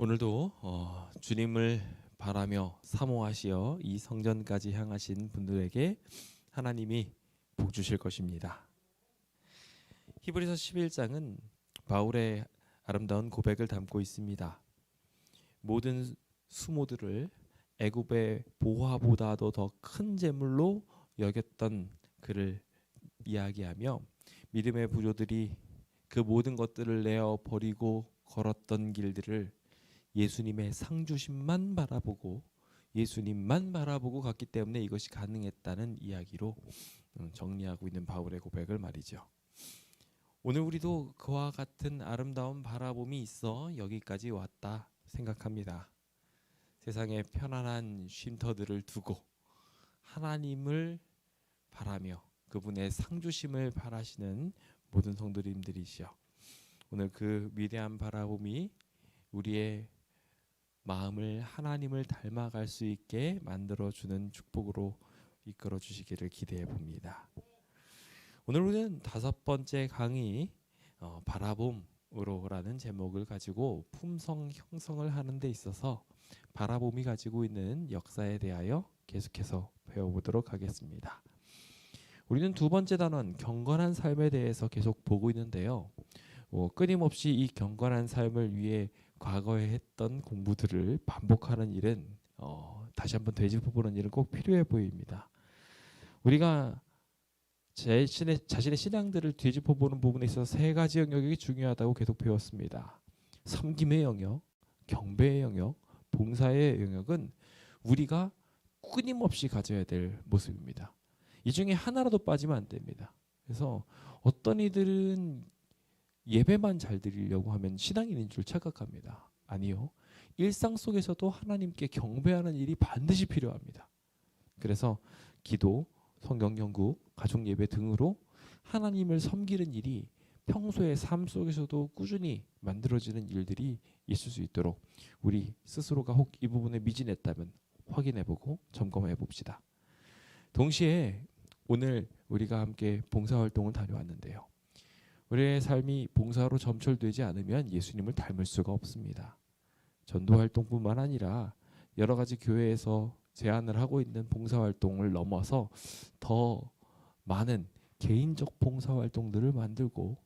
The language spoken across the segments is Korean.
오늘도 주님을 바라며 사모하시어 이 성전까지 향하신 분들에게 하나님이 복 주실 것입니다. 히브리서 11장은 바울의 아름다운 고백을 담고 있습니다. 모든 수모들을 애굽의 보화보다도 더 큰 재물로 여겼던 그를 이야기하며 믿음의 부조들이 그 모든 것들을 내어 버리고 걸었던 길들을 예수님의 상주심만 바라보고 예수님만 바라보고 갔기 때문에 이것이 가능했다는 이야기로 정리하고 있는 바울의 고백을 말이죠. 오늘 우리도 그와 같은 아름다운 바라봄이 있어 여기까지 왔다 생각합니다. 세상의 편안한 쉼터들을 두고 하나님을 바라며 그분의 상주심을 바라시는 모든 성도님들이시여, 오늘 그 위대한 바라봄이 우리의 마음을 하나님을 닮아갈 수 있게 만들어주는 축복으로 이끌어 주시기를 기대해 봅니다. 오늘 우리는 5번째 강의 바라봄으로라는 제목을 가지고 품성 형성을 하는 데 있어서 바라봄이 가지고 있는 역사에 대하여 계속해서 배워보도록 하겠습니다. 우리는 2번째 단원 경건한 삶에 대해서 계속 보고 있는데요. 끊임없이 이 경건한 삶을 위해 과거에 했던 공부들을 반복하는 일은 다시 한번 되짚어보는 일은 꼭 필요해 보입니다. 우리가 자신의 신앙들을 되짚어보는 부분에 있어서 3가지 영역이 중요하다고 계속 배웠습니다. 섬김의 영역, 경배의 영역, 봉사의 영역은 우리가 끊임없이 가져야 될 모습입니다. 이 중에 하나라도 빠지면 안 됩니다. 그래서 어떤 이들은 예배만 잘 드리려고 하면 신앙인인 줄 착각합니다. 아니요. 일상 속에서도 하나님께 경배하는 일이 반드시 필요합니다. 그래서 기도, 성경 연구, 가족 예배 등으로 하나님을 섬기는 일이 평소의 삶 속에서도 꾸준히 만들어지는 일들이 있을 수 있도록 우리 스스로가 혹 이 부분에 미진했다면 확인해보고 점검해 봅시다. 동시에 오늘 우리가 함께 봉사활동을 다녀왔는데요. 우리의 삶이 봉사로 점철되지 않으면 예수님을 닮을 수가 없습니다. 전도활동뿐만 아니라 여러 가지 교회에서 제안을 하고 있는 봉사활동을 넘어서 더 많은 개인적 봉사활동들을 만들고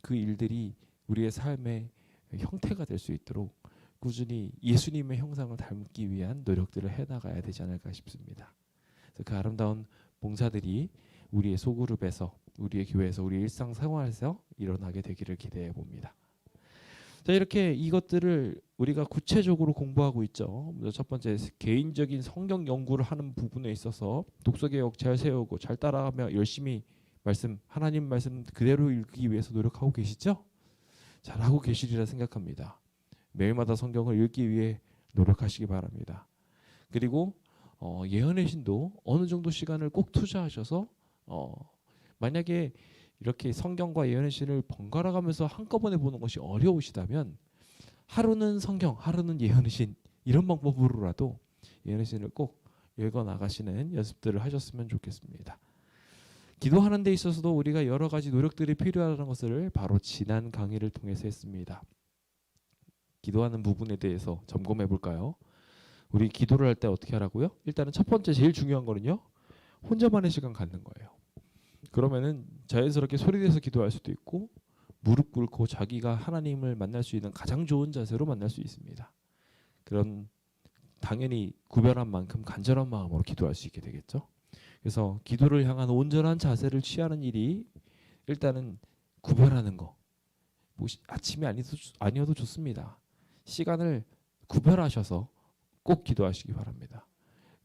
그 일들이 우리의 삶의 형태가 될 수 있도록 꾸준히 예수님의 형상을 닮기 위한 노력들을 해나가야 되지 않을까 싶습니다. 그래서 그 아름다운 봉사들이 우리의 소그룹에서, 우리의 교회에서, 우리 일상생활에서 일어나게 되기를 기대해 봅니다. 자, 이렇게 이것들을 우리가 구체적으로 공부하고 있죠. 첫 번째, 개인적인 성경 연구를 하는 부분에 있어서 독서개혁 잘 세우고 잘 따라가며 열심히 하나님 말씀 그대로 읽기 위해서 노력하고 계시죠? 잘하고 계시리라 생각합니다. 매일마다 성경을 읽기 위해 노력하시기 바랍니다. 그리고 예언의 신도 어느 정도 시간을 꼭 투자하셔서 만약에 이렇게 성경과 예언의 신을 번갈아 가면서 한꺼번에 보는 것이 어려우시다면 하루는 성경, 하루는 예언의 신, 이런 방법으로라도 예언의 신을 꼭 읽어 나가시는 연습들을 하셨으면 좋겠습니다. 기도하는 데 있어서도 우리가 여러 가지 노력들이 필요하다는 것을 바로 지난 강의를 통해서 했습니다. 기도하는 부분에 대해서 점검해 볼까요? 우리 기도를 할 때 어떻게 하라고요? 일단은 첫 번째 제일 중요한 거는요, 혼자만의 시간 갖는 거예요. 그러면은 자연스럽게 소리내서 기도할 수도 있고 무릎 꿇고 자기가 하나님을 만날 수 있는 가장 좋은 자세로 만날 수 있습니다. 그런 당연히 구별한 만큼 간절한 마음으로 기도할 수 있게 되겠죠. 그래서 기도를 향한 온전한 자세를 취하는 일이 일단은 구별하는 거. 뭐 아침이 아니어도 좋습니다. 시간을 구별하셔서 꼭 기도하시기 바랍니다.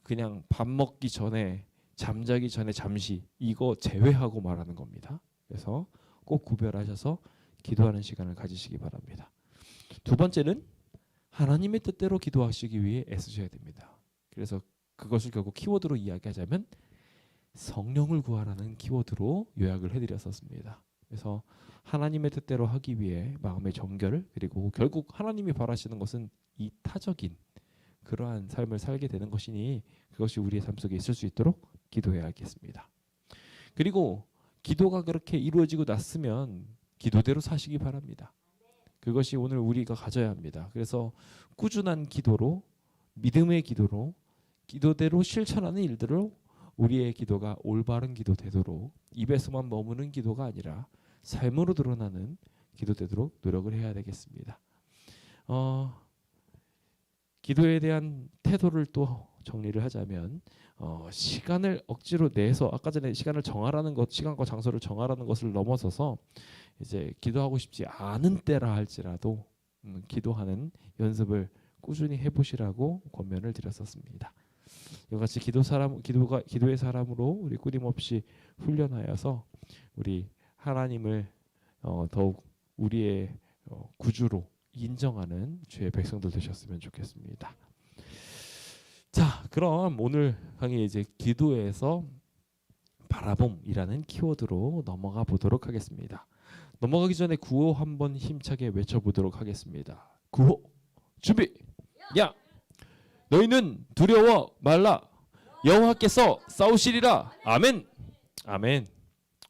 그냥 밥 먹기 전에, 잠자기 전에 잠시, 이거 제외하고 말하는 겁니다. 그래서 꼭 구별하셔서 기도하는 시간을 가지시기 바랍니다. 2번째는 하나님의 뜻대로 기도하시기 위해 애쓰셔야 됩니다. 그래서 그것을 결국 키워드로 이야기하자면 성령을 구하라는 키워드로 요약을 해드렸었습니다. 그래서 하나님의 뜻대로 하기 위해 마음의 정결, 그리고 결국 하나님이 바라시는 것은 이타적인 그러한 삶을 살게 되는 것이니 그것이 우리의 삶 속에 있을 수 있도록 기도해야겠습니다. 그리고 기도가 그렇게 이루어지고 났으면 기도대로 사시기 바랍니다. 그것이 오늘 우리가 가져야 합니다. 그래서 꾸준한 기도로, 믿음의 기도로, 기도대로 실천하는 일들로 우리의 기도가 올바른 기도 되도록, 입에서만 머무는 기도가 아니라 삶으로 드러나는 기도 되도록 노력을 해야 되겠습니다. 기도에 대한 태도를 또 정리를 하자면, 시간을 억지로 내서, 아까 전에 시간을 정하라는 것, 시간과 장소를 정하라는 것을 넘어서서 이제 기도하고 싶지 않은 때라 할지라도 기도하는 연습을 꾸준히 해보시라고 권면을 드렸었습니다. 이와 같이 기도의 사람으로 우리 끊임없이 훈련하여서 우리 하나님을 더욱 우리의 구주로 인정하는 주의 백성들 되셨으면 좋겠습니다. 자, 그럼 오늘 강의 이제 기도에서 바라봄이라는 키워드로 넘어가 보도록 하겠습니다. 넘어가기 전에 구호 한번 힘차게 외쳐보도록 하겠습니다. 구호 준비. 야, 너희는 두려워 말라. 여호와께서 싸우시리라. 아멘. 아멘.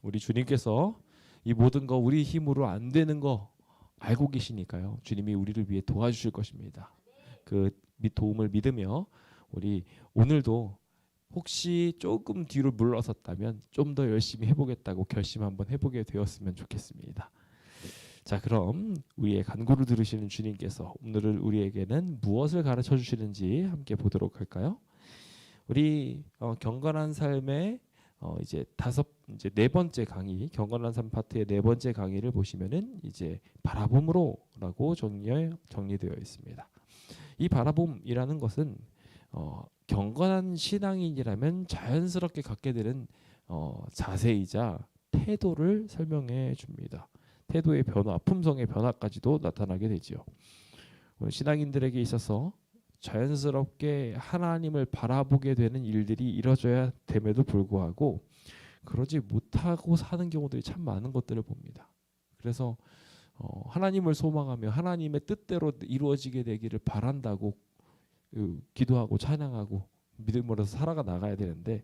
우리 주님께서 이 모든 거 우리 힘으로 안 되는 거 알고 계시니까요. 주님이 우리를 위해 도와주실 것입니다. 그 도움을 믿으며 우리 오늘도 혹시 조금 뒤로 물러섰다면 좀 더 열심히 해보겠다고 결심 한번 해보게 되었으면 좋겠습니다. 자, 그럼 우리의 간구를 들으시는 주님께서 오늘 우리에게는 무엇을 가르쳐 주시는지 함께 보도록 할까요? 우리 경건한 삶의 이제 네 번째 강의, 경건한 삶 파트의 네 번째 강의를 보시면은 이제 바라봄으로라고 정리되어 있습니다. 이 바라봄이라는 것은 경건한 신앙인이라면 자연스럽게 갖게 되는 자세이자 태도를 설명해 줍니다. 태도의 변화, 품성의 변화까지도 나타나게 되지요. 신앙인들에게 있어서 자연스럽게 하나님을 바라보게 되는 일들이 이루어져야 됨에도 불구하고 그러지 못하고 사는 경우들이 참 많은 것들을 봅니다. 그래서 하나님을 소망하며 하나님의 뜻대로 이루어지게 되기를 바란다고 기도하고 찬양하고 믿음으로 살아가 나가야 되는데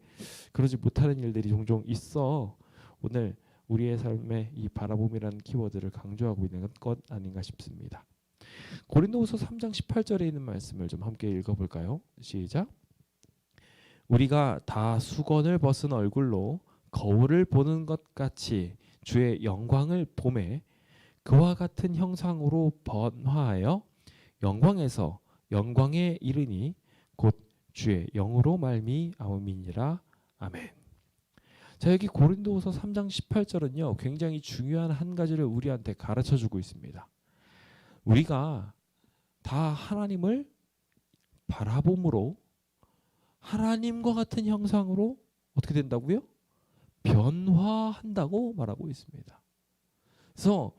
그러지 못하는 일들이 종종 있어 오늘 우리의 삶에 이 바라봄이라는 키워드를 강조하고 있는 것 아닌가 싶습니다. 고린도후서 3장 18절에 있는 말씀을 좀 함께 읽어볼까요? 시작. 우리가 다 수건을 벗은 얼굴로 거울을 보는 것 같이 주의 영광을 보매 그와 같은 형상으로 번화하여 영광에서 영광에 이르니 곧 주의 영으로 말미암음이니라. 아멘. 자, 여기 고린도후서 3장 18절은요 굉장히 중요한 한 가지를 우리한테 가르쳐주고 있습니다. 우리가 다 하나님을 바라봄으로 하나님과 같은 형상으로 어떻게 된다고요? 변화한다고 말하고 있습니다. 그래서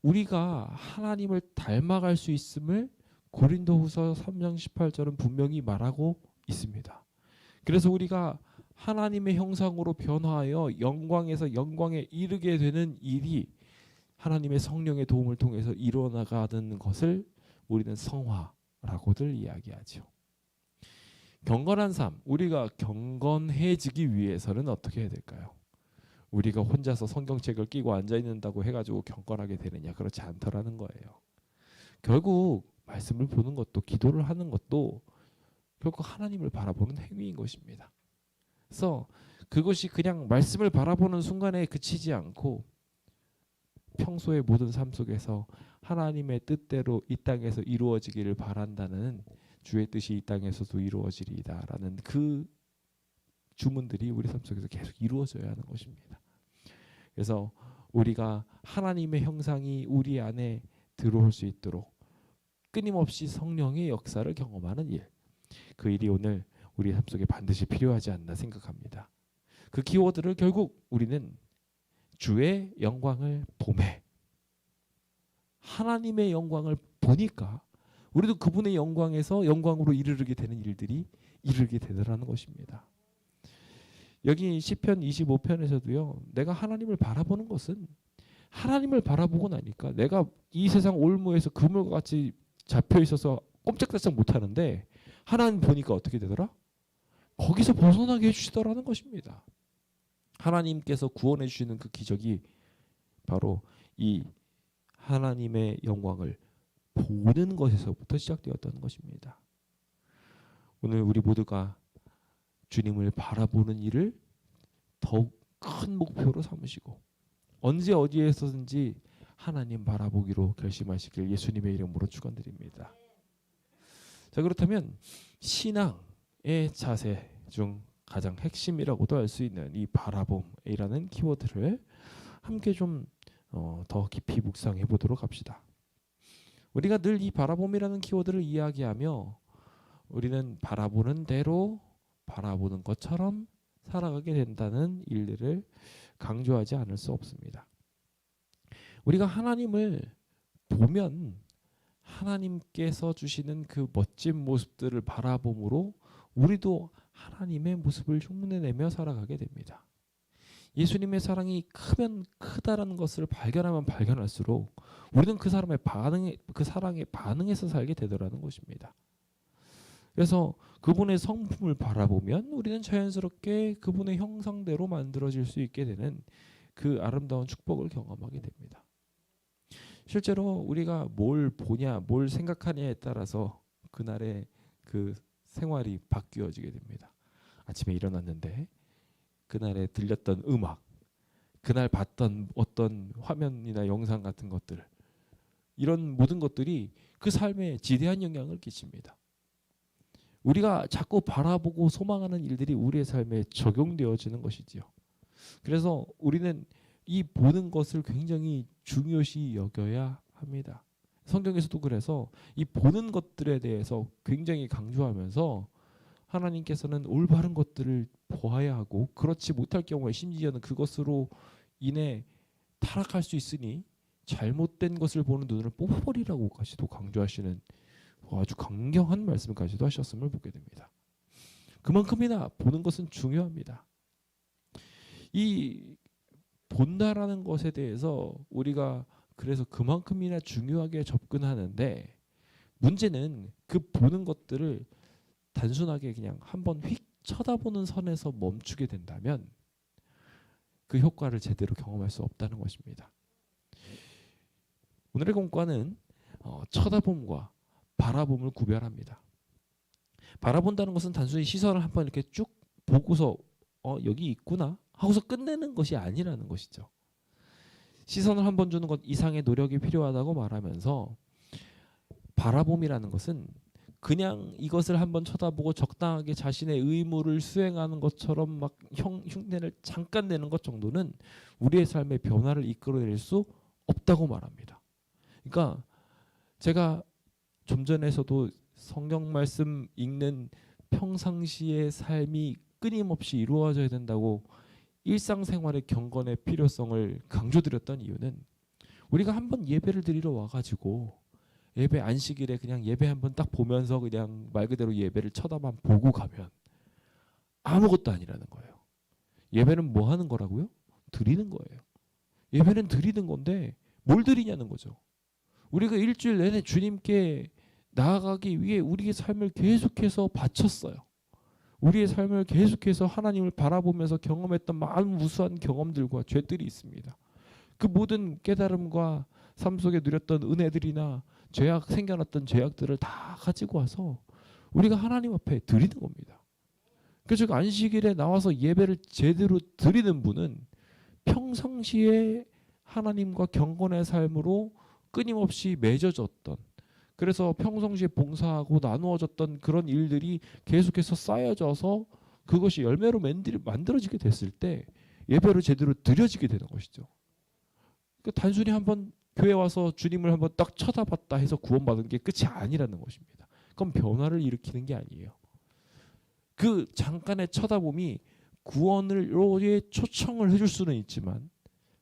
우리가 하나님을 닮아갈 수 있음을 고린도후서 3장 18절은 분명히 말하고 있습니다. 그래서 우리가 하나님의 형상으로 변화하여 영광에서 영광에 이르게 되는 일이 하나님의 성령의 도움을 통해서 이루어나가는 것을 우리는 성화라고들 이야기하죠. 경건한 삶, 우리가 경건해지기 위해서는 어떻게 해야 될까요? 우리가 혼자서 성경책을 끼고 앉아있는다고 해가지고 경건하게 되느냐? 그렇지 않더라는 거예요. 결국 말씀을 보는 것도 기도를 하는 것도 결국 하나님을 바라보는 행위인 것입니다. 그래서 그것이 그냥 말씀을 바라보는 순간에 그치지 않고 평소의 모든 삶 속에서 하나님의 뜻대로 이 땅에서 이루어지기를 바란다는 주의 뜻이 이 땅에서도 이루어지리이다라는 그 주문들이 우리 삶 속에서 계속 이루어져야 하는 것입니다. 그래서 우리가 하나님의 형상이 우리 안에 들어올 수 있도록 끊임없이 성령의 역사를 경험하는 일, 그 일이 오늘 우리 삶 속에 반드시 필요하지 않나 생각합니다. 그 키워드를 결국 우리는 주의 영광을 보매 하나님의 영광을 보니까 우리도 그분의 영광에서 영광으로 이르게 되는 일들이 이르게 되더라는 것입니다. 여기 시편 25편에서도요. 내가 하나님을 바라보는 것은 하나님을 바라보고 나니까 내가 이 세상 올무에서 그물과 같이 잡혀 있어서 꼼짝달싹 못하는데 하나님 보니까 어떻게 되더라? 거기서 벗어나게 해주시더라는 것입니다. 하나님께서 구원해 주시는 그 기적이 바로 이 하나님의 영광을 보는 것에서부터 시작되었던 것입니다. 오늘 우리 모두가 주님을 바라보는 일을 더욱 큰 목표로 삼으시고 언제 어디에서든지 하나님 바라보기로 결심하시길 예수님의 이름으로 축원드립니다. 자, 그렇다면 신앙의 자세 중 가장 핵심이라고도 할 수 있는 이 바라봄이라는 키워드를 함께 좀 더 깊이 묵상해 보도록 합시다. 우리가 늘 이 바라봄이라는 키워드를 이야기하며 우리는 바라보는 대로 바라보는 것처럼 살아가게 된다는 일들을 강조하지 않을 수 없습니다. 우리가 하나님을 보면 하나님께서 주시는 그 멋진 모습들을 바라봄으로 우리도 하나님의 모습을 흉내내며 살아가게 됩니다. 예수님의 사랑이 크면 크다라는 것을 발견하면 발견할수록 우리는 그 사람의 그 사랑에 반응해서 살게 되더라는 것입니다. 그래서 그분의 성품을 바라보면 우리는 자연스럽게 그분의 형상대로 만들어질 수 있게 되는 그 아름다운 축복을 경험하게 됩니다. 실제로 우리가 뭘 보냐, 뭘 생각하냐에 따라서 그날의 그 생활이 바뀌어지게 됩니다. 아침에 일어났는데 그날에 들렸던 음악, 그날 봤던 어떤 화면이나 영상 같은 것들, 이런 모든 것들이 그 삶에 지대한 영향을 끼칩니다. 우리가 자꾸 바라보고 소망하는 일들이 우리의 삶에 적용되어지는 것이지요. 그래서 우리는 이 보는 것을 굉장히 중요시 여겨야 합니다. 성경에서도 그래서 이 보는 것들에 대해서 굉장히 강조하면서 하나님께서는 올바른 것들을 보아야 하고 그렇지 못할 경우에 심지어는 그것으로 인해 타락할 수 있으니 잘못된 것을 보는 눈을 뽑아버리라고까지도 강조하시는 아주 강경한 말씀까지도 하셨음을 보게 됩니다. 그만큼이나 보는 것은 중요합니다. 이 본다라는 것에 대해서 우리가 그래서 그만큼이나 중요하게 접근하는데 문제는 그 보는 것들을 단순하게 그냥 한번 휙 쳐다보는 선에서 멈추게 된다면 그 효과를 제대로 경험할 수 없다는 것입니다. 오늘의 공과는 쳐다봄과 바라봄을 구별합니다. 바라본다는 것은 단순히 시선을 한번 이렇게 쭉 보고서 여기 있구나 하고서 끝내는 것이 아니라는 것이죠. 시선을 한번 주는 것 이상의 노력이 필요하다고 말하면서 바라봄이라는 것은 그냥 이것을 한번 쳐다보고 적당하게 자신의 의무를 수행하는 것처럼 막 흉내를 잠깐 내는 것 정도는 우리의 삶의 변화를 이끌어낼 수 없다고 말합니다. 그러니까 제가 좀 전에서도 성경 말씀 읽는 평상시의 삶이 끊임없이 이루어져야 된다고 일상생활의 경건의 필요성을 강조드렸던 이유는 우리가 한번 예배를 드리러 와가지고 예배 안식일에 그냥 예배 한번 딱 보면서 그냥 말 그대로 예배를 쳐다만 보고 가면 아무것도 아니라는 거예요. 예배는 뭐 하는 거라고요? 드리는 거예요. 예배는 드리는 건데 뭘 드리냐는 거죠. 우리가 일주일 내내 주님께 나아가기 위해 우리의 삶을 계속해서 바쳤어요. 우리의 삶을 계속해서 하나님을 바라보면서 경험했던 많은 무수한 경험들과 죄들이 있습니다. 그 모든 깨달음과 삶 속에 누렸던 은혜들이나 생겨났던 죄악들을 다 가지고 와서 우리가 하나님 앞에 드리는 겁니다. 그래서 안식일에 나와서 예배를 제대로 드리는 분은 평상시에 하나님과 경건의 삶으로 끊임없이 맺어졌던, 그래서 평상시에 봉사하고 나누어졌던 그런 일들이 계속해서 쌓여져서 그것이 열매로 만들어지게 됐을 때 예배를 제대로 드려지게 되는 것이죠. 그러니까 단순히 한번 교회 와서 주님을 한번 딱 쳐다봤다 해서 구원받은 게 끝이 아니라는 것입니다. 그럼 변화를 일으키는 게 아니에요. 그 잠깐의 쳐다봄이 구원으로의 초청을 해줄 수는 있지만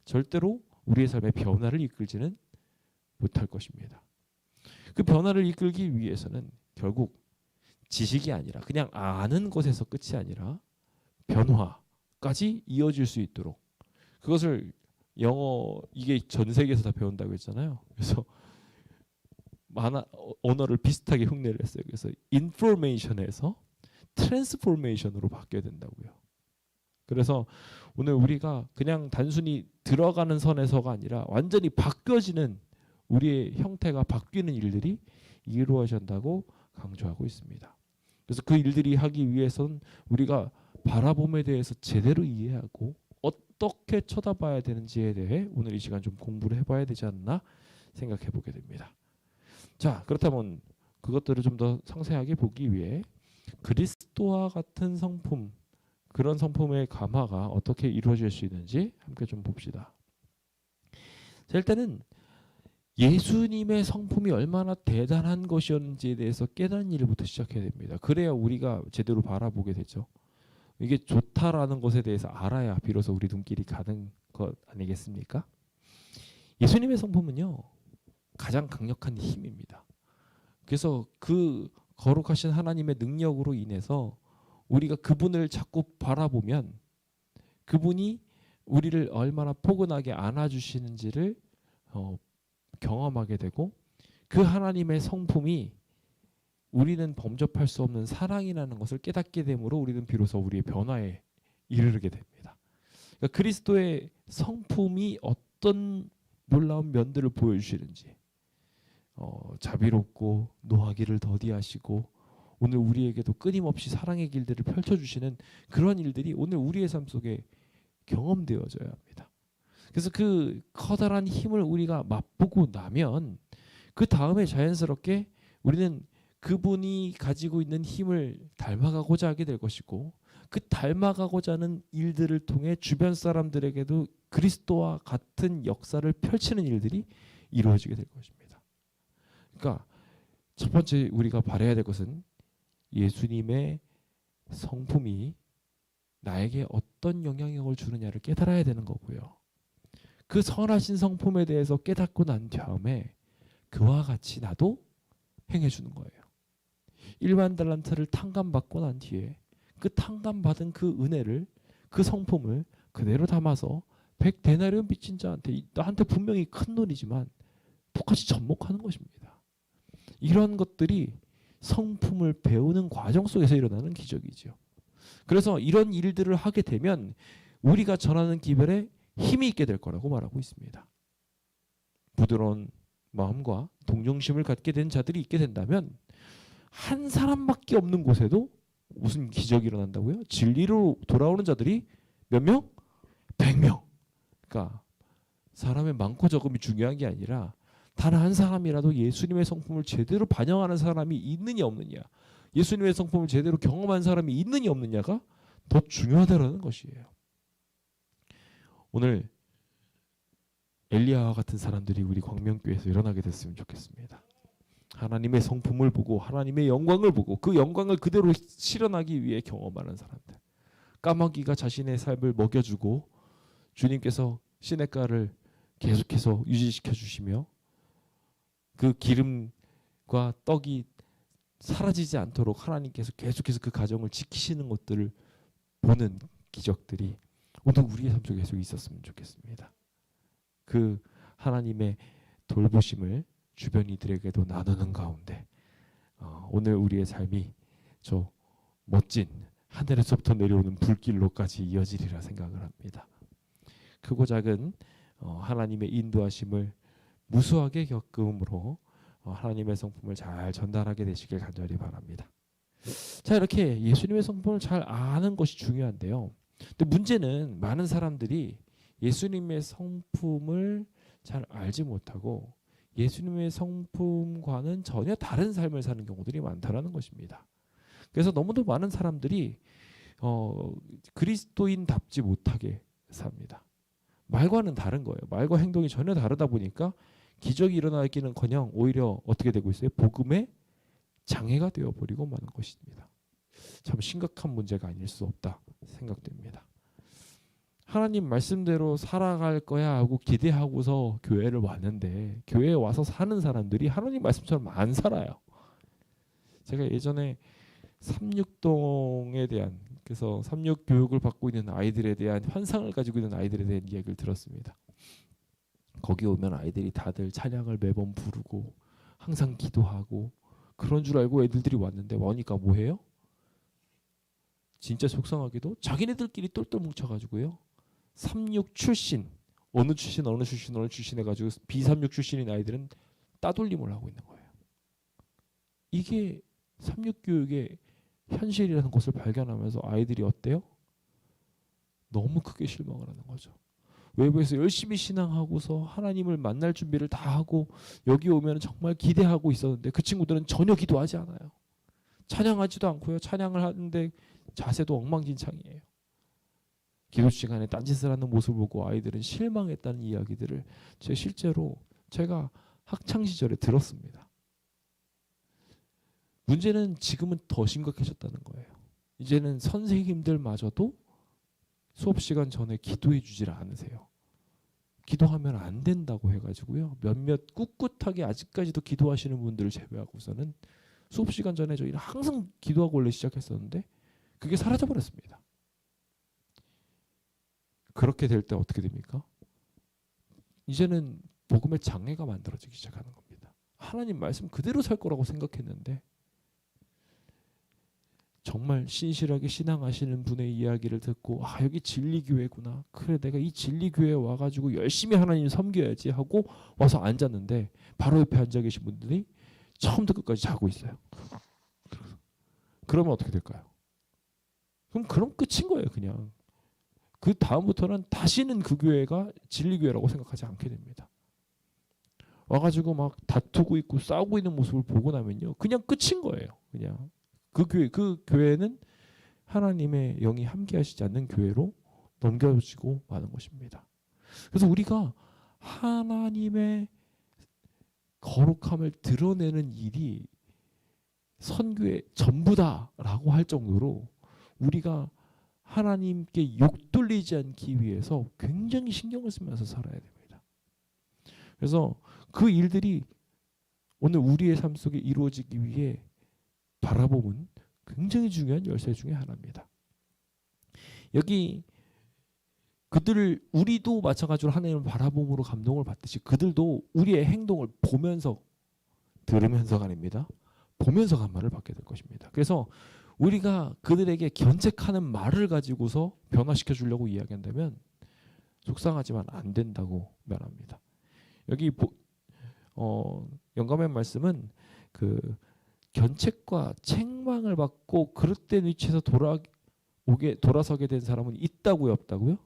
절대로 우리의 삶의 변화를 이끌지는 못할 것입니다. 그 변화를 이끌기 위해서는 결국 지식이 아니라 그냥 아는 것에서 끝이 아니라 변화까지 이어질 수 있도록, 그것을 영어 이게 전 세계에서 다 배운다고 했잖아요. 그래서 언어를 비슷하게 흉내를 했어요. 그래서 인포메이션에서 트랜스포메이션으로 바뀌어야 된다고요. 그래서 오늘 우리가 그냥 단순히 들어가는 선에서가 아니라 완전히 바뀌어지는 우리의 형태가 바뀌는 일들이 이루어진다고 강조하고 있습니다. 그래서 그 일들이 하기 위해서는 우리가 바라봄에 대해서 제대로 이해하고 어떻게 쳐다봐야 되는지에 대해 오늘 이 시간 좀 공부를 해봐야 되지 않나 생각해 보게 됩니다. 자, 그렇다면 그것들을 좀 더 상세하게 보기 위해 그리스도와 같은 성품, 그런 성품의 감화가 어떻게 이루어질 수 있는지 함께 좀 봅시다. 자, 일단은 예수님의 성품이 얼마나 대단한 것이었는지에 대해서 깨닫는 일부터 시작해야 됩니다. 그래야 우리가 제대로 바라보게 되죠. 이게 좋다라는 것에 대해서 알아야 비로소 우리 눈길이 가는 것 아니겠습니까? 예수님의 성품은요, 가장 강력한 힘입니다. 그래서 그 거룩하신 하나님의 능력으로 인해서 우리가 그분을 자꾸 바라보면 그분이 우리를 얼마나 포근하게 안아주시는지를 경험하게 되고, 그 하나님의 성품이 우리는 범접할 수 없는 사랑이라는 것을 깨닫게 되므로 우리는 비로소 우리의 변화에 이르게 됩니다. 그러니까 그리스도의 성품이 어떤 놀라운 면들을 보여주시는지, 자비롭고 노하기를 더디하시고 오늘 우리에게도 끊임없이 사랑의 길들을 펼쳐주시는 그런 일들이 오늘 우리의 삶 속에 경험되어져야 합니다. 그래서 그 커다란 힘을 우리가 맛보고 나면 그 다음에 자연스럽게 우리는 그분이 가지고 있는 힘을 닮아가고자 하게 될 것이고, 그 닮아가고자 하는 일들을 통해 주변 사람들에게도 그리스도와 같은 역사를 펼치는 일들이 이루어지게 될 것입니다. 그러니까 첫 번째 우리가 바라야 될 것은 예수님의 성품이 나에게 어떤 영향력을 주느냐를 깨달아야 되는 거고요. 그 선하신 성품에 대해서 깨닫고 난 다음에 그와 같이 나도 행해주는 거예요. 1만 달란트를 탕감받고 난 뒤에 그 탕감받은 그 은혜를, 그 성품을 그대로 담아서 100데나리온 빚진 자한테, 나한테 분명히 큰 돈이지만 똑같이 접목하는 것입니다. 이런 것들이 성품을 배우는 과정 속에서 일어나는 기적이죠. 그래서 이런 일들을 하게 되면 우리가 전하는 기별에 힘이 있게 될 거라고 말하고 있습니다. 부드러운 마음과 동정심을 갖게 된 자들이 있게 된다면 한 사람밖에 없는 곳에도 무슨 기적이 일어난다고요? 진리로 돌아오는 자들이 몇 명? 100명. 그러니까 사람의 많고 적음이 중요한 게 아니라 단 한 사람이라도 예수님의 성품을 제대로 반영하는 사람이 있느냐 없느냐, 예수님의 성품을 제대로 경험한 사람이 있느냐 없느냐가 더 중요하다는 것이에요. 오늘 엘리야와 같은 사람들이 우리 광명교회에서 일어나게 됐으면 좋겠습니다. 하나님의 성품을 보고 하나님의 영광을 보고 그 영광을 그대로 실현하기 위해 경험하는 사람들. 까마귀가 자신의 삶을 먹여주고 주님께서 시냇가를 계속해서 유지시켜 주시며 그 기름과 떡이 사라지지 않도록 하나님께서 계속해서 그 가정을 지키시는 것들을 보는 기적들이 오늘 우리의 삶 속에 계속 있었으면 좋겠습니다. 그 하나님의 돌보심을 주변 이들에게도 나누는 가운데 오늘 우리의 삶이 저 멋진 하늘에서부터 내려오는 불길로까지 이어지리라 생각을 합니다. 크고 작은 하나님의 인도하심을 무수하게 겪음으로 하나님의 성품을 잘 전달하게 되시길 간절히 바랍니다. 자, 이렇게 예수님의 성품을 잘 아는 것이 중요한데요. 근데 문제는 많은 사람들이 예수님의 성품을 잘 알지 못하고 예수님의 성품과는 전혀 다른 삶을 사는 경우들이 많다라는 것입니다. 그래서 너무도 많은 사람들이 그리스도인답지 못하게 삽니다. 말과는 다른 거예요. 말과 행동이 전혀 다르다 보니까 기적이 일어나기는커녕 오히려 어떻게 되고 있어요? 복음의 장애가 되어버리고 마는 것입니다. 참 심각한 문제가 아닐 수 없다 생각됩니다. 하나님 말씀대로 살아갈 거야 하고 기대하고서 교회를 왔는데 교회에 와서 사는 사람들이 하나님 말씀처럼 안 살아요. 제가 예전에 삼육동에 대한, 그래서 삼육 교육을 받고 있는 아이들에 대한 환상을 가지고 있는 아이들에 대한 이야기를 들었습니다. 거기 오면 아이들이 다들 찬양을 매번 부르고 항상 기도하고 그런 줄 알고 애들이 왔는데 오니까 뭐해요? 진짜 속상하게도 자기네들끼리 똘똘 뭉쳐가지고요, 삼육 출신 어느 출신 해가지고 B36 출신인 아이들은 따돌림을 하고 있는 거예요. 이게 삼육교육의 현실이라는 것을 발견하면서 아이들이 어때요? 너무 크게 실망을 하는 거죠. 외부에서 열심히 신앙하고서 하나님을 만날 준비를 다 하고 여기 오면 정말 기대하고 있었는데 그 친구들은 전혀 기도하지 않아요. 찬양하지도 않고요. 찬양을 하는데 자세도 엉망진창이에요. 기도 시간에 딴짓을 하는 모습을 보고 아이들은 실망했다는 이야기들을 실제로 제가 학창 시절에 들었습니다. 문제는 지금은 더 심각해졌다는 거예요. 이제는 선생님들마저도 수업 시간 전에 기도해 주질 않으세요. 기도하면 안 된다고 해가지고요. 몇몇 꿋꿋하게 아직까지도 기도하시는 분들을 제외하고서는 수업 시간 전에 저희는 항상 기도하고 원래 시작했었는데 그게 사라져 버렸습니다. 그렇게 될 때 어떻게 됩니까? 이제는 복음의 장애가 만들어지기 시작하는 겁니다. 하나님 말씀 그대로 살 거라고 생각했는데 정말 신실하게 신앙하시는 분의 이야기를 듣고 여기 진리교회구나. 그래 내가 이 진리교회에 와가지고 열심히 하나님 섬겨야지 하고 와서 앉았는데 바로 옆에 앉아 계신 분들이 처음부터 끝까지 자고 있어요. 그러면 어떻게 될까요? 그럼 끝인 거예요. 그냥. 그 다음부터는 다시는 그 교회가 진리교회라고 생각하지 않게 됩니다. 와가지고 막 다투고 있고 싸우고 있는 모습을 보고 나면요. 그냥 끝인 거예요. 그냥. 그 교회는 하나님의 영이 함께하시지 않는 교회로 넘겨지고 마는 것입니다. 그래서 우리가 하나님의 거룩함을 드러내는 일이 선교의 전부다라고 할 정도로 우리가 하나님께 욕돌리지 않기 위해서 굉장히 신경을 쓰면서 살아야 됩니다. 그래서 그 일들이 오늘 우리의 삶 속에 이루어지기 위해 바라봄은 굉장히 중요한 열쇠 중에 하나입니다. 여기 우리도 마찬가지로 하나님을 바라봄으로 감동을 받듯이 그들도 우리의 행동을 보면서 들으면서가 아닙니다. 보면서 감화를 받게 될 것입니다. 그래서 우리가 그들에게 견책하는 말을 가지고서 변화시켜 주려고 이야기한다면 속상하지만 안 된다고 말합니다. 여기 영감의 말씀은 그 견책과 책망을 받고 그릇된 위치에서 돌아서게 된 사람은 있다고요, 없다고요?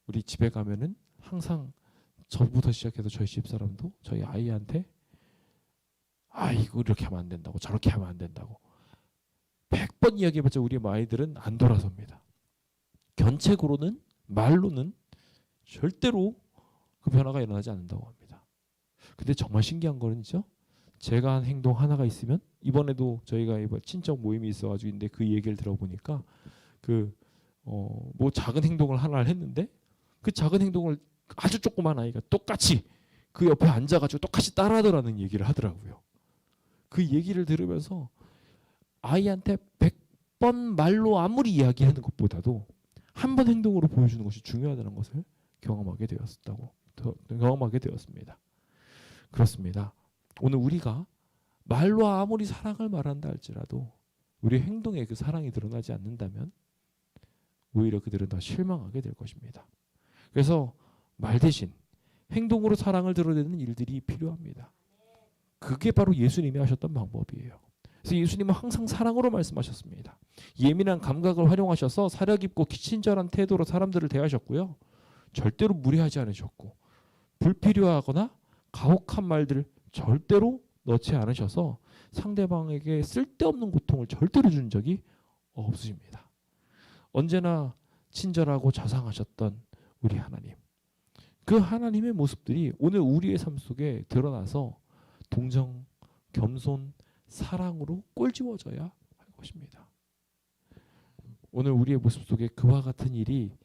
우리 집에 가면은 항상 저부터 시작해서 저희 집사람도 저희 아이한테 이거 이렇게 하면 안 된다고 저렇게 하면 안 된다고 100번 이야기해봤자 우리 아이들은 안 돌아섭니다. 견책으로는 말로는 절대로 그 변화가 일어나지 않는다고 합니다. 근데 정말 신기한 거는요. 제가 한 행동 하나가 있으면 이번에도 저희가 친척 모임이 있어가지고 있는데 그 얘기를 들어보니까 뭐 작은 행동을 하나를 했는데 그 작은 행동을 아주 조그만 아이가 똑같이 그 옆에 앉아가지고 똑같이 따라하더라는 얘기를 하더라고요. 그 얘기를 들으면서 아이한테 100번 말로 아무리 이야기하는 것보다도 한 번 행동으로 보여주는 것이 중요하다는 것을 경험하게 되었습니다. 그렇습니다. 오늘 우리가 말로 아무리 사랑을 말한다 할지라도 우리 행동에 그 사랑이 드러나지 않는다면 오히려 그들은 더 실망하게 될 것입니다. 그래서 말 대신 행동으로 사랑을 드러내는 일들이 필요합니다. 그게 바로 예수님이 하셨던 방법이에요. 그래서 예수님은 항상 사랑으로 말씀하셨습니다. 예민한 감각을 활용하셔서 사려 깊고 친절한 태도로 사람들을 대하셨고요. 절대로 무례하지 않으셨고 불필요하거나 가혹한 말들을 절대로 넣지 않으셔서 상대방에게 쓸데없는 고통을 절대로 준 적이 없으십니다. 언제나 친절하고 자상하셨던 우리 하나님. 그 하나님의 모습들이 오늘 우리의 삶 속에 드러나서 동정, 겸손, 사랑으로 꼴지워져야 할 것입니다. 오늘 우리의 모습 속에 그와 같은 일이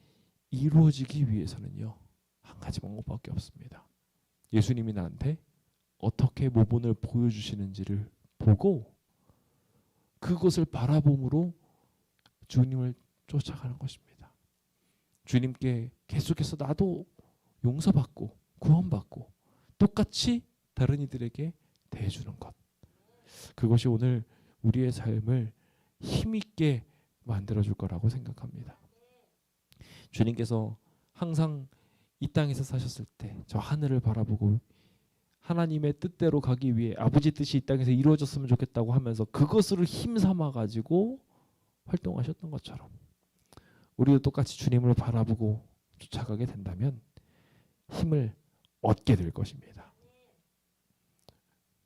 이루어지기 위해서는요. 한 가지 방법밖에 없습니다. 예수님이 나한테 어떻게 모본을 보여주시는지를 보고 그것을 바라봄으로 주님을 쫓아가는 것입니다. 주님께 계속해서 나도 용서받고 구원받고 똑같이 다른 이들에게 대해주는 것. 그것이 오늘 우리의 삶을 힘있게 만들어줄 거라고 생각합니다. 주님께서 항상 이 땅에서 사셨을 때 저 하늘을 바라보고 하나님의 뜻대로 가기 위해 아버지 뜻이 이 땅에서 이루어졌으면 좋겠다고 하면서 그것을 힘삼아 가지고 활동하셨던 것처럼 우리도 똑같이 주님을 바라보고 쫓아가게 된다면 힘을 얻게 될 것입니다.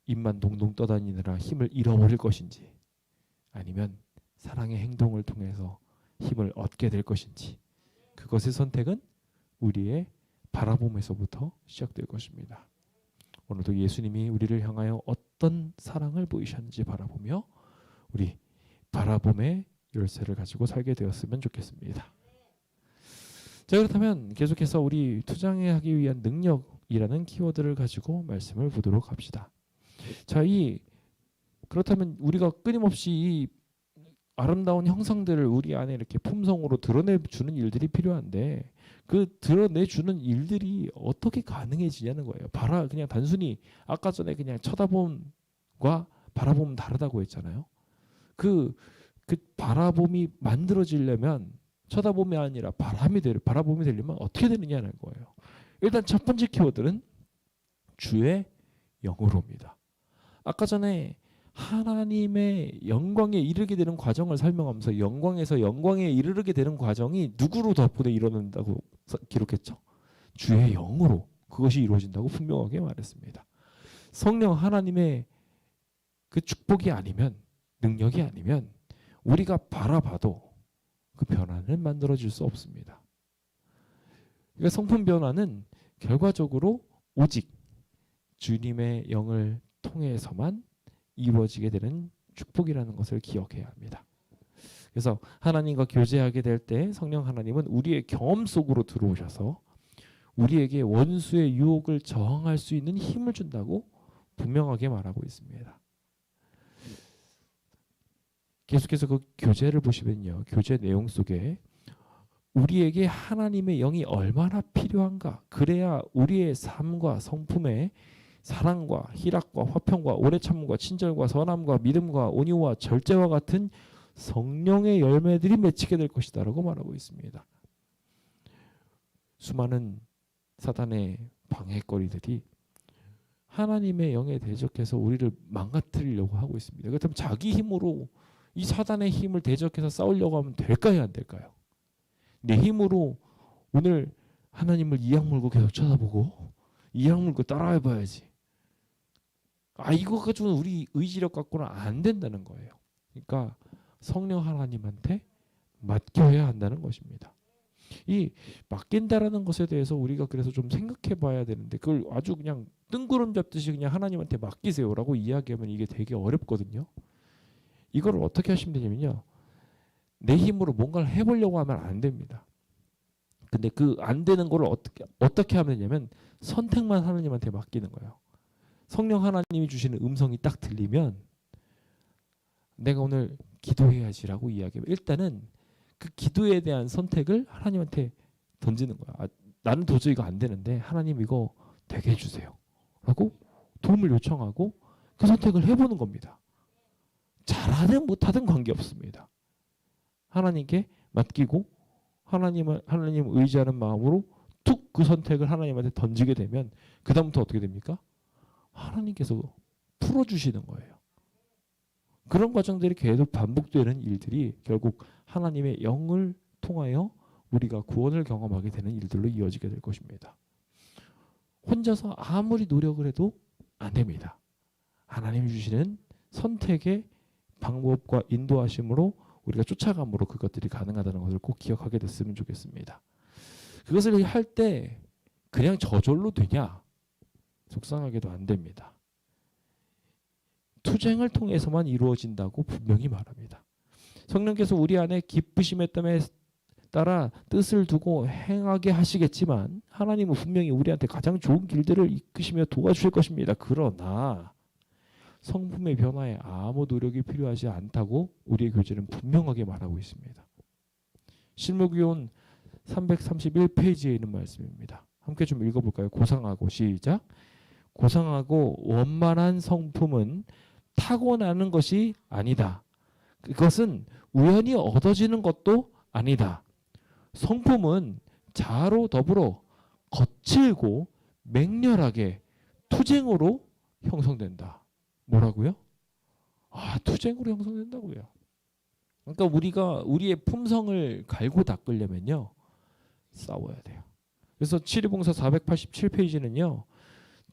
입만 동동 떠다니느라 힘을 잃어버릴 것인지 아니면 사랑의 행동을 통해서 힘을 얻게 될 것인지 그것의 선택은 우리의 바라봄에서부터 시작될 것입니다. 오늘도 예수님이 우리를 향하여 어떤 사랑을 보이셨는지 바라보며 우리 바라봄의 열쇠를 가지고 살게 되었으면 좋겠습니다. 자, 그렇다면 계속해서 우리 투쟁하기 위한 능력이라는 키워드를 가지고 말씀을 보도록 합시다. 자, 그렇다면 우리가 끊임없이 이 아름다운 형상들을 우리 안에 이렇게 품성으로 드러내주는 일들이 필요한데 그 드러내주는 일들이 어떻게 가능해지냐는 거예요. 그냥 단순히 아까 전에 그냥 쳐다봄과 바라봄은 다르다고 했잖아요. 그 바라봄이 만들어지려면 쳐다봄이 아니라 바라봄이 되려면 어떻게 되느냐는 거예요. 일단 첫 번째 키워드는 주의 영으로입니다. 아까 전에 하나님의 영광에 이르게 되는 과정을 설명하면서 영광에서 영광에 이르게 되는 과정이 누구로 덕분에 일어난다고 기록했죠? 주의 영으로 그것이 이루어진다고 분명하게 말했습니다. 성령 하나님의 그 축복이 아니면 능력이 아니면 우리가 바라봐도 그 변화는 만들어질 수 없습니다. 그러니까 성품 변화는 결과적으로 오직 주님의 영을 통해서만 이루어지게 되는 축복이라는 것을 기억해야 합니다. 그래서 하나님과 교제하게 될 때 성령 하나님은 우리의 경험 속으로 들어오셔서 우리에게 원수의 유혹을 저항할 수 있는 힘을 준다고 분명하게 말하고 있습니다. 계속해서 그 교제를 보시면요. 교제 내용 속에 우리에게 하나님의 영이 얼마나 필요한가 그래야 우리의 삶과 성품에 사랑과 희락과 화평과 오래 참음과 친절과 선함과 믿음과 온유와 절제와 같은 성령의 열매들이 맺히게 될 것이다라고 말하고 있습니다. 수많은 사단의 방해거리들이 하나님의 영에 대적해서 우리를 망가뜨리려고 하고 있습니다. 그렇다면 자기 힘으로 이 사단의 힘을 대적해서 싸우려고 하면 될까요? 안 될까요? 내 힘으로 오늘 하나님을 이악 물고 계속 쳐다보고 이악 물고 따라해봐야지. 이거 가지고는 우리 의지력 갖고는 안 된다는 거예요. 그러니까 성령 하나님한테 맡겨야 한다는 것입니다. 이 맡긴다라는 것에 대해서 우리가 그래서 좀 생각해 봐야 되는데 그걸 아주 그냥 뜬구름 잡듯이 그냥 하나님한테 맡기세요라고 이야기하면 이게 되게 어렵거든요. 이걸 어떻게 하시면 되냐면요. 내 힘으로 뭔가를 해보려고 하면 안 됩니다. 근데 그 안 되는 걸 어떻게 하면 되냐면 선택만 하나님한테 맡기는 거예요. 성령 하나님이 주시는 음성이 딱 들리면 내가 오늘 기도해야지라고 이야기해요. 일단은 그 기도에 대한 선택을 하나님한테 던지는 거야. 나는 도저히 이거 안 되는데 하나님 이거 되게 해주세요. 라고 도움을 요청하고 그 선택을 해보는 겁니다. 잘하든 못하든 관계없습니다. 하나님께 맡기고 하나님 의지하는 마음으로 툭 그 선택을 하나님한테 던지게 되면 그 다음부터 어떻게 됩니까? 하나님께서 풀어주시는 거예요. 그런 과정들이 계속 반복되는 일들이 결국 하나님의 영을 통하여 우리가 구원을 경험하게 되는 일들로 이어지게 될 것입니다. 혼자서 아무리 노력을 해도 안 됩니다. 하나님이 주시는 선택의 방법과 인도하심으로 우리가 쫓아감으로 그것들이 가능하다는 것을 꼭 기억하게 됐으면 좋겠습니다. 그것을 할 때 그냥 저절로 되냐? 속상하게도 안 됩니다. 투쟁을 통해서만 이루어진다고 분명히 말합니다. 성령께서 우리 안에 기쁘심에 따라 뜻을 두고 행하게 하시겠지만 하나님은 분명히 우리한테 가장 좋은 길들을 이끄시며 도와주실 것입니다. 그러나 성품의 변화에 아무 노력이 필요하지 않다고 우리의 교제는 분명하게 말하고 있습니다. 실무기온 331페이지에 있는 말씀입니다. 함께 좀 읽어볼까요? 고상하고 시작. 고상하고 원만한 성품은 타고나는 것이 아니다. 그것은 우연히 얻어지는 것도 아니다. 성품은 자아로 더불어 거칠고 맹렬하게 투쟁으로 형성된다. 뭐라고요? 투쟁으로 형성된다고요. 그러니까 우리가 우리의 품성을 갈고 닦으려면요, 싸워야 돼요. 그래서 치리봉사 487페이지는요,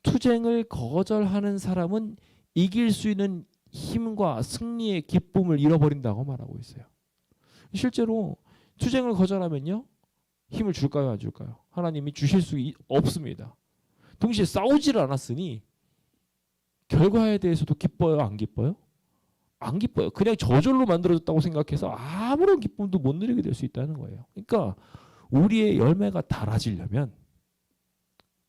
투쟁을 거절하는 사람은 이길 수 있는 힘과 승리의 기쁨을 잃어버린다고 말하고 있어요. 실제로 투쟁을 거절하면요, 힘을 줄까요, 안 줄까요? 하나님이 주실 수 없습니다. 동시에 싸우지를 않았으니 결과에 대해서도 기뻐요, 안 기뻐요? 안 기뻐요. 그냥 저절로 만들어졌다고 생각해서 아무런 기쁨도 못 누리게 될 수 있다는 거예요. 그러니까 우리의 열매가 달아지려면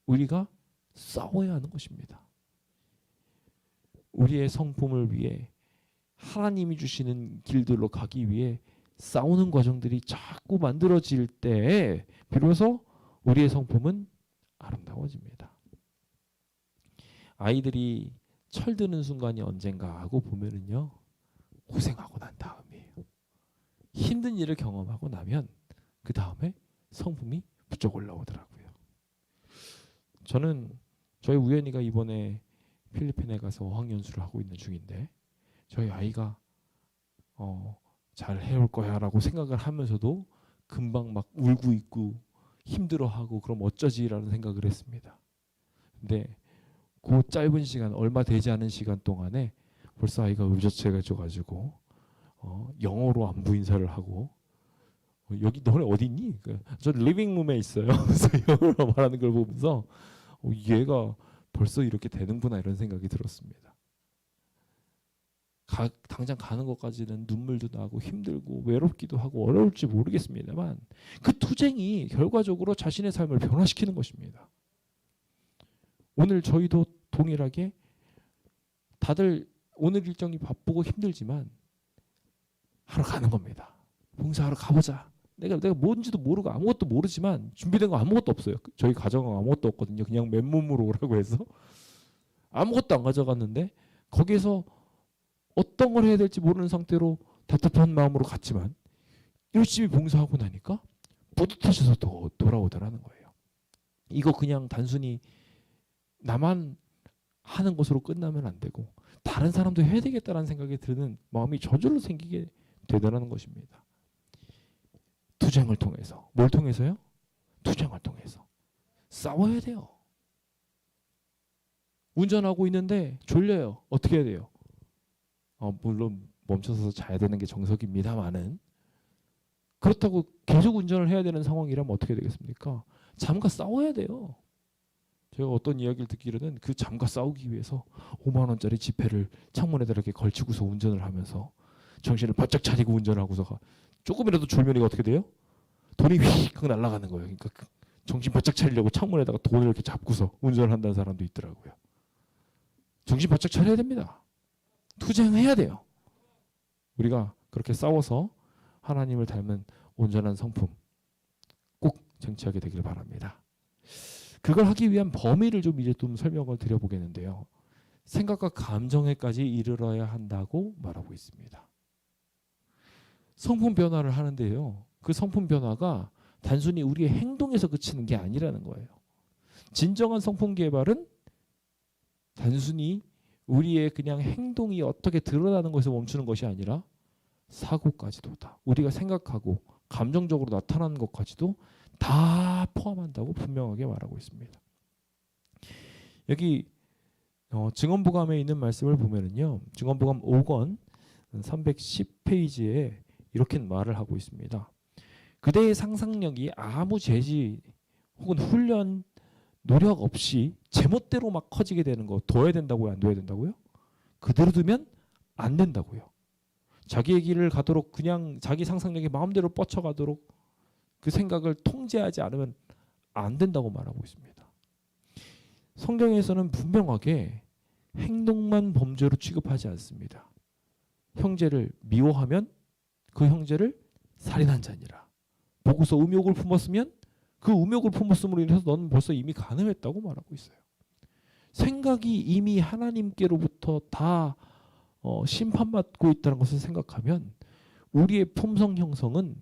우리가 싸워야 하는 것입니다. 우리의 성품을 위해 하나님이 주시는 길들로 가기 위해 싸우는 과정들이 자꾸 만들어질 때 비로소 우리의 성품은 아름다워집니다. 아이들이 철드는 순간이 언젠가 하고 보면은요, 고생하고 난 다음이에요. 힘든 일을 경험하고 나면 그 다음에 성품이 부쩍 올라오더라고요. 저는 저희 우연이가 이번에 필리핀에 가서 어학연수를 하고 있는 중인데 저희 아이가 잘 해올 거야라고 생각을 하면서도 금방 막 울고 있고 힘들어하고 그럼 어쩌지라는 생각을 했습니다. 근데 그 짧은 시간, 얼마 되지 않은 시간 동안에 벌써 아이가 의젓해져가지고 영어로 안부 인사를 하고 여기 너네 어디 있니? 저 리빙룸에 있어요. 그래서 영어로 말하는 걸 보면서 얘가 벌써 이렇게 되는구나 이런 생각이 들었습니다. 당장 가는 것까지는 눈물도 나고 힘들고 외롭기도 하고 어려울지 모르겠습니다만 그 투쟁이 결과적으로 자신의 삶을 변화시키는 것입니다. 오늘 저희도 동일하게 다들 오늘 일정이 바쁘고 힘들지만 하러 가는 겁니다. 봉사하러 가보자. 내가 뭔지도 모르고 아무것도 모르지만 준비된 거 아무것도 없어요. 저희 가정은 아무것도 없거든요. 그냥 맨몸으로 오라고 해서 아무것도 안 가져갔는데 거기에서 어떤 걸 해야 될지 모르는 상태로 답답한 마음으로 갔지만 열심히 봉사하고 나니까 뿌듯해져서 또 돌아오더라는 거예요. 이거 그냥 단순히 나만 하는 것으로 끝나면 안 되고 다른 사람도 해야 되겠다는 생각이 드는 마음이 저절로 생기게 되더라는 것입니다. 투쟁을 통해서. 뭘 통해서요? 투쟁을 통해서. 싸워야 돼요. 운전하고 있는데 졸려요. 어떻게 해야 돼요? 물론 멈춰서 자야 되는 게 정석입니다만은 그렇다고 계속 운전을 해야 되는 상황이라면 어떻게 되겠습니까? 잠과 싸워야 돼요. 제가 어떤 이야기를 듣기로는 그 잠과 싸우기 위해서 5만 원짜리 지폐를 창문에다 이렇게 걸치고서 운전을 하면서 정신을 바짝 차리고 운전하고서 조금이라도 졸면 어떻게 돼요? 돈이 휙 날아가는 거예요. 그러니까 정신 바짝 차리려고 창문에다가 돈을 이렇게 잡고서 운전을 한다는 사람도 있더라고요. 정신 바짝 차려야 됩니다. 투쟁해야 돼요. 우리가 그렇게 싸워서 하나님을 닮은 온전한 성품 꼭 쟁취하게 되길 바랍니다. 그걸 하기 위한 범위를 이제 좀 설명을 드려보겠는데요. 생각과 감정에까지 이르러야 한다고 말하고 있습니다. 성품 변화를 하는데요. 그 성품 변화가 단순히 우리의 행동에서 그치는 게 아니라는 거예요. 진정한 성품 개발은 단순히 우리의 그냥 행동이 어떻게 드러나는 것에서 멈추는 것이 아니라 사고까지도다. 우리가 생각하고 감정적으로 나타나는 것까지도 다 포함한다고 분명하게 말하고 있습니다. 여기 증언부감에 있는 말씀을 보면은요. 증언부감 5권 310페이지에 이렇게 말을 하고 있습니다. 그대의 상상력이 아무 제지 혹은 훈련 노력 없이 제멋대로 막 커지게 되는 거 둬야 된다고요? 안 둬야 된다고요? 그대로 두면 안 된다고요. 자기의 길을 가도록 그냥 자기 상상력이 마음대로 뻗쳐가도록 그 생각을 통제하지 않으면 안 된다고 말하고 있습니다. 성경에서는 분명하게 행동만 범죄로 취급하지 않습니다. 형제를 미워하면 그 형제를 살인한 자니라. 보고서 음욕을 품었으면 그 음욕을 품었음으로 인해서 너는 벌써 이미 간음했다고 말하고 있어요. 생각이 이미 하나님께로부터 다 심판받고 있다는 것을 생각하면 우리의 품성 형성은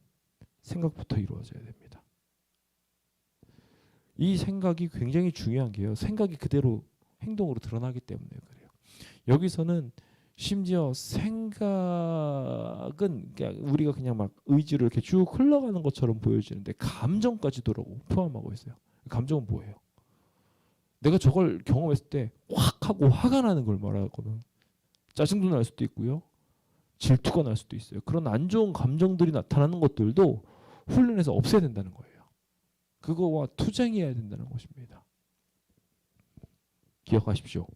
생각부터 이루어져야 됩니다. 이 생각이 굉장히 중요한 게요. 생각이 그대로 행동으로 드러나기 때문에 그래요. 여기서는 심지어 생각은 그냥 우리가 그냥 막 의지로 이렇게 쭉 흘러가는 것처럼 보여지는데 감정까지도 포함하고 있어요. 감정은 뭐예요? 내가 저걸 경험했을 때 확 하고 화가 나는 걸 말하거든. 짜증도 날 수도 있고요. 질투가 날 수도 있어요. 그런 안 좋은 감정들이 나타나는 것들도 훈련해서 없애야 된다는 거예요. 그거와 투쟁해야 된다는 것입니다. 기억하십시오.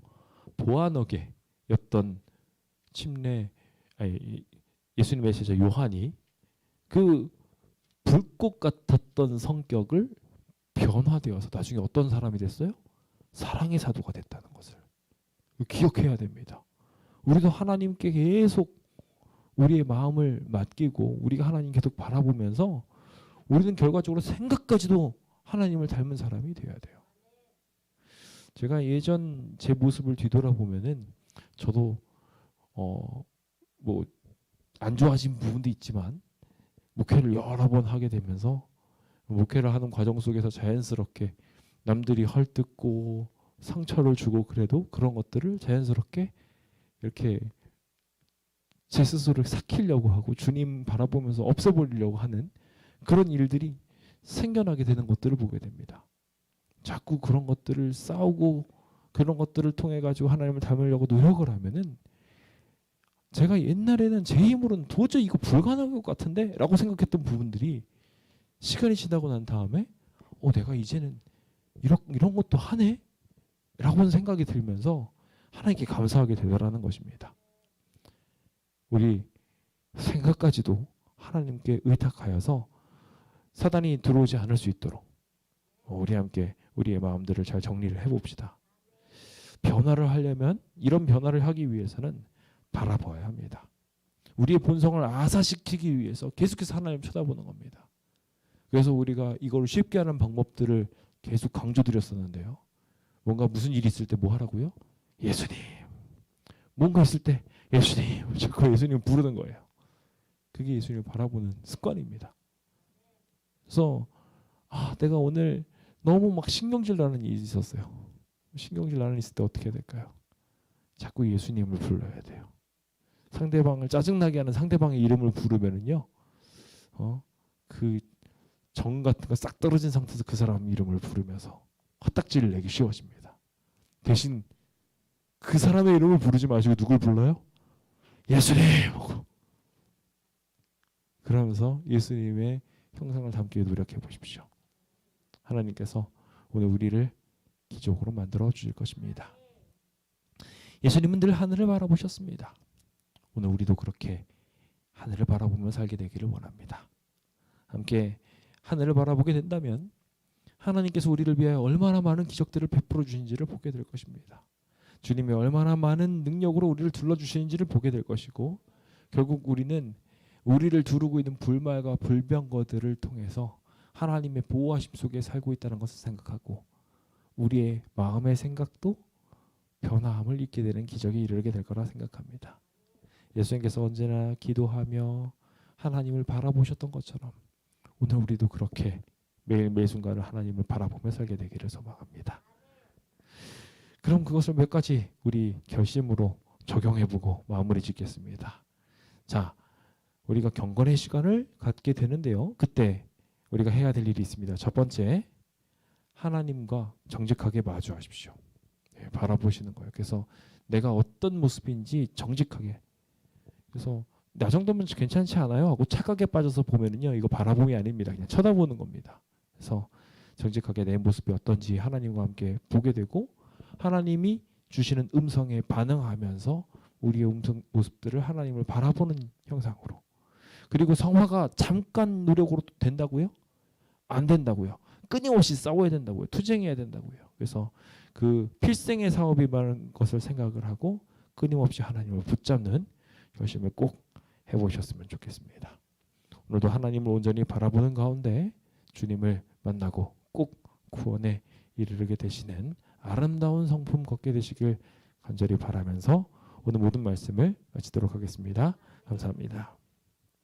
보아너게였던 예수님의 제자 요한이 그 불꽃 같았던 성격을 변화되어서 나중에 어떤 사람이 됐어요? 사랑의 사도가 됐다는 것을 기억해야 됩니다. 우리도 하나님께 계속 우리의 마음을 맡기고 우리가 하나님 계속 바라보면서 우리는 결과적으로 생각까지도 하나님을 닮은 사람이 되어야 돼요. 제가 예전 제 모습을 뒤돌아보면은 저도 뭐 안 좋아진 부분도 있지만 목회를 여러 번 하게 되면서 목회를 하는 과정 속에서 자연스럽게 남들이 헐뜯고 상처를 주고 그래도 그런 것들을 자연스럽게 이렇게 제 스스로를 삭히려고 하고 주님 바라보면서 없애버리려고 하는 그런 일들이 생겨나게 되는 것들을 보게 됩니다. 자꾸 그런 것들을 싸우고 그런 것들을 통해 가지고 하나님을 닮으려고 노력을 하면은 제가 옛날에는 제 힘으로는 도저히 이거 불가능할 것 같은데 라고 생각했던 부분들이 시간이 지나고 난 다음에 내가 이제는 이런 것도 하네? 라고 생각이 들면서 하나님께 감사하게 되더라는 것입니다. 우리 생각까지도 하나님께 의탁하여서 사단이 들어오지 않을 수 있도록 우리 함께 우리의 마음들을 잘 정리를 해봅시다. 변화를 하려면 이런 변화를 하기 위해서는 바라봐야 합니다. 우리의 본성을 아사시키기 위해서 계속해서 하나님 쳐다보는 겁니다. 그래서 우리가 이걸 쉽게 하는 방법들을 계속 강조드렸었는데요. 뭔가 무슨 일이 있을 때 뭐 하라고요? 예수님. 뭔가 있을 때 예수님. 자꾸 예수님 부르는 거예요. 그게 예수님을 바라보는 습관입니다. 그래서 내가 오늘 너무 막 신경질 나는 일이 있었어요. 신경질 나는 일 있을 때 어떻게 해야 될까요? 자꾸 예수님을 불러야 돼요. 상대방을 짜증나게 하는 상대방의 이름을 부르면은요, 그 정 같은 거 싹 떨어진 상태에서 그 사람 이름을 부르면서 헛딱지를 내기 쉬워집니다. 대신 그 사람의 이름을 부르지 마시고 누굴 불러요? 예수님! 그러면서 예수님의 형상을 담기 위해 노력해 보십시오. 하나님께서 오늘 우리를 기적으로 만들어 주실 것입니다. 예수님은 늘 하늘을 바라보셨습니다. 오늘 우리도 그렇게 하늘을 바라보며 살게 되기를 원합니다. 함께 하늘을 바라보게 된다면 하나님께서 우리를 위하여 얼마나 많은 기적들을 베풀어 주신지를 보게 될 것입니다. 주님이 얼마나 많은 능력으로 우리를 둘러주시는지를 보게 될 것이고 결국 우리는 우리를 두르고 있는 불말과 불병거들을 통해서 하나님의 보호하심 속에 살고 있다는 것을 생각하고 우리의 마음의 생각도 변화함을 잊게 되는 기적에 이르게 될 거라 생각합니다. 예수님께서 언제나 기도하며 하나님을 바라보셨던 것처럼 오늘 우리도 그렇게 매일 순간을 하나님을 바라보며 살게 되기를 소망합니다. 그럼 그것을 몇 가지 우리 결심으로 적용해보고 마무리 짓겠습니다. 자, 우리가 경건의 시간을 갖게 되는데요. 그때 우리가 해야 될 일이 있습니다. 첫 번째, 하나님과 정직하게 마주하십시오. 바라보시는 거예요. 그래서 내가 어떤 모습인지 정직하게. 그래서 나 정도면 괜찮지 않아요? 하고 착각에 빠져서 보면은요, 이거 바라봄이 아닙니다. 그냥 쳐다보는 겁니다. 그래서 정직하게 내 모습이 어떤지 하나님과 함께 보게 되고 하나님이 주시는 음성에 반응하면서 우리의 모습들을 하나님을 바라보는 형상으로. 그리고 성화가 잠깐 노력으로 된다고요? 안 된다고요. 끊임없이 싸워야 된다고요. 투쟁해야 된다고요. 그래서 그 필생의 사업이라는 것을 생각을 하고 끊임없이 하나님을 붙잡는 결심을 꼭 해보셨으면 좋겠습니다. 오늘도 하나님을 온전히 바라보는 가운데 주님을 만나고 꼭 구원에 이르게 되시는 아름다운 성품 걷게 되시길 간절히 바라면서 오늘 모든 말씀을 마치도록 하겠습니다. 감사합니다.